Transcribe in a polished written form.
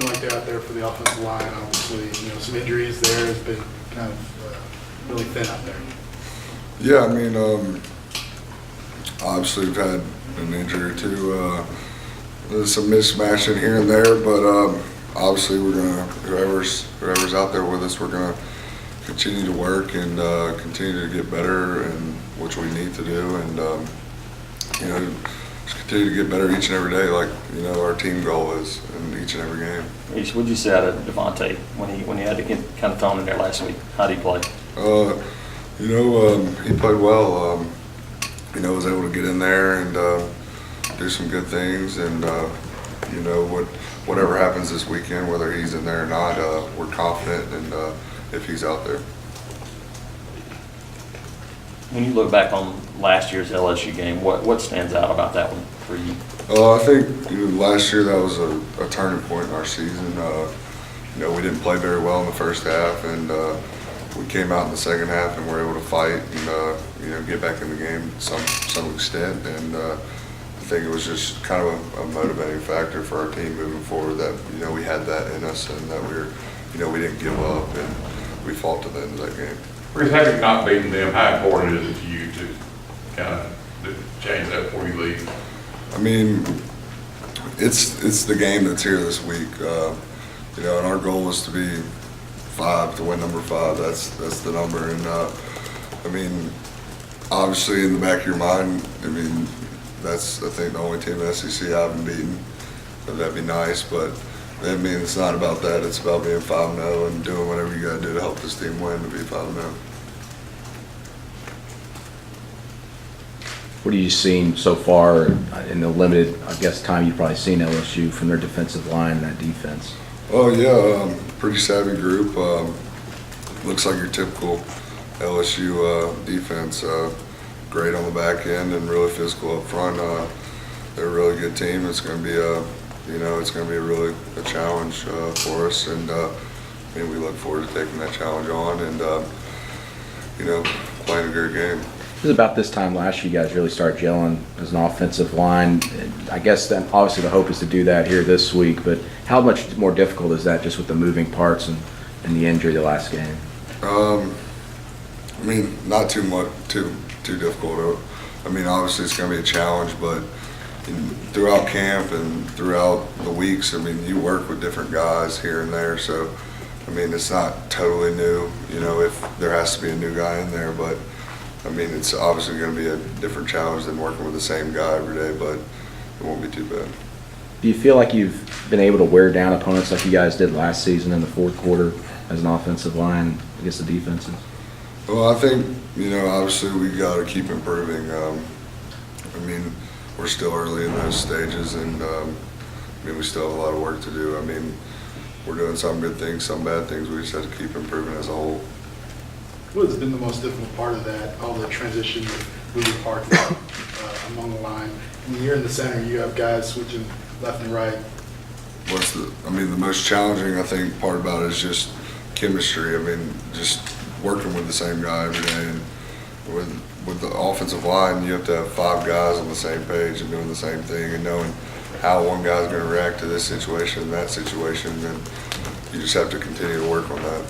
like they're out there for the offensive line. Obviously, some injuries there has been kind of really thin out there. Yeah, I mean, obviously we've had an injury too. There's some mismatching here and there, but obviously we're gonna whoever's out there with us, we're gonna continue to work and continue to get better, and which we need to do, and just continue to get better each and every day, like our team goal is in each and every game. Reese, what did you say out of Devontae when he had to get kind of thrown in there last week? How did he play? He played well. Was able to get in there and do some good things, and whatever happens this weekend, whether he's in there or not, we're confident, and if he's out there. When you look back on last year's LSU game, what stands out about that one for you? I think last year that was a turning point in our season. We didn't play very well in the first half, and we came out in the second half and were able to fight and get back in the game to some extent. And I think it was just kind of a motivating factor for our team moving forward that we had that in us, and that we didn't give up, and we fought to the end of that game. Reese, having not beaten them, how important is it to you to kind of change that before you leave? I mean, it's the game that's here this week, and our goal is to be 5, to win number 5. That's the number, and I mean, obviously in the back of your mind, I mean, that's I think the only team in the SEC I haven't beaten. So that'd be nice, but I mean, it's not about that. It's about being 5-0 and doing whatever you got to do to help this team win to be 5-0. What have you seen so far in the limited, I guess, time you've probably seen LSU from their defensive line and that defense? Oh yeah, pretty savvy group. Looks like your typical LSU defense. Great on the back end and really physical up front. They're a really good team. It's going to be it's going to be really a challenge for us, and we look forward to taking that challenge on and playing a good game. It was about this time last year you guys really started gelling as an offensive line. I guess then obviously the hope is to do that here this week, but how much more difficult is that just with the moving parts and the injury the last game? I mean, not too difficult. I mean, obviously it's going to be a challenge, but throughout camp and throughout the weeks, I mean, you work with different guys here and there, so I mean, it's not totally new, if there has to be a new guy in there, but I mean, it's obviously going to be a different challenge than working with the same guy every day, but it won't be too bad. Do you feel like you've been able to wear down opponents like you guys did last season in the fourth quarter as an offensive line against the defenses? Well, I think, obviously we got to keep improving. I mean, we're still early in those stages, and we still have a lot of work to do. I mean, we're doing some good things, some bad things. We just have to keep improving as a whole. What has been the most difficult part of that, all the transition moving parts among the line? When you're in the center, you have guys switching left and right. The most challenging, I think, part about it is just chemistry. I mean, just working with the same guy every day, and with the offensive line, you have to have 5 guys on the same page and doing the same thing, and knowing how one guy's going to react to this situation and that situation, and you just have to continue to work on that.